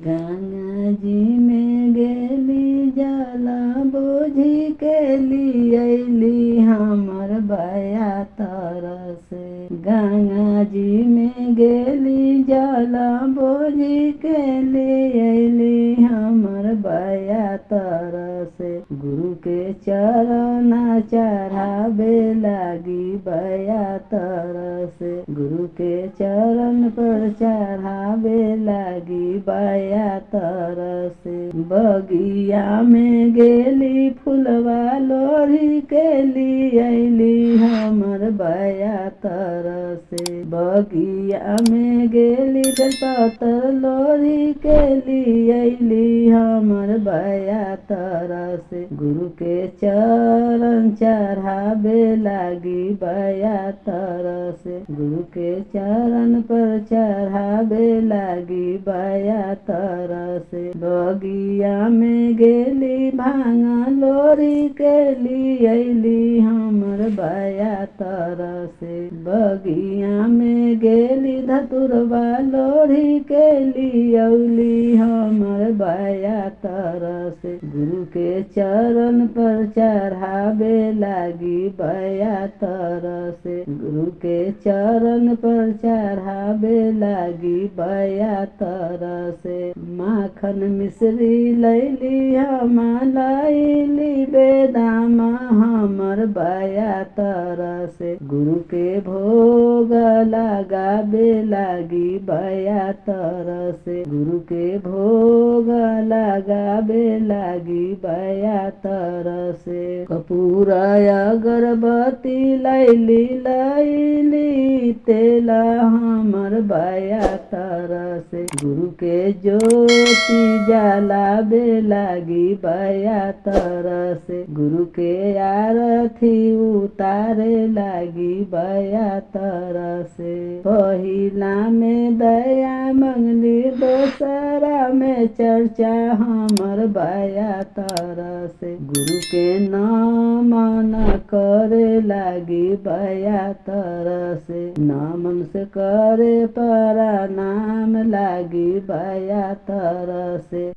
गंगा जी में गेली जला बोझी के लियली हमर बया तरसे। गंगा जी में गेली जला बोझी के लियली हमर बया तरसे। गुरु के चरण चढ़ावे लागी बया तरसे। गुरु के चरण पर चढ़ावे लागी बया तरसे। बगिया में गेली फुलवा लोढ़ी के लियली हमर बया तरसे। बगिया में गेली बेलपत्र लोढ़ी के लियली हमर बया तरसे। गुरु के चरण चढ़ावे लागी बया तरसे। गुरु के चरण पर चढ़ावे लागी बया तरसे। बगिया में गेली भांगा लोरी के लियली हमर बया तरसे। बगिया में गेली धतुरवा लोरी के लियली हमर बया तरसे। गुरु के चरण पर चढ़ावे लागी बया तरसे। गुरु के चरण पर चढ़ावे लागी बया तरसे। माखन मिश्री लैली हम लैली बेदाम हमर बया तरसे। गुरु के भोग लगावे लागी बया तरसे। गुरु के भोग लगावे लागी बया तरसे। कपूर अगरबत्ती लैली तेला हमर बया तरसे। गुरु के ज्योति जलावे लागी बया तरसे। गुरु के आरती उतारे लागी बया तरसे। पहिला में दया मंगली दोसरा में चर्चा हमर बया तरसे। गुरु के नमन करे लागी बया तरसे। नमन से करे प्रणाम लागी बया तरसे।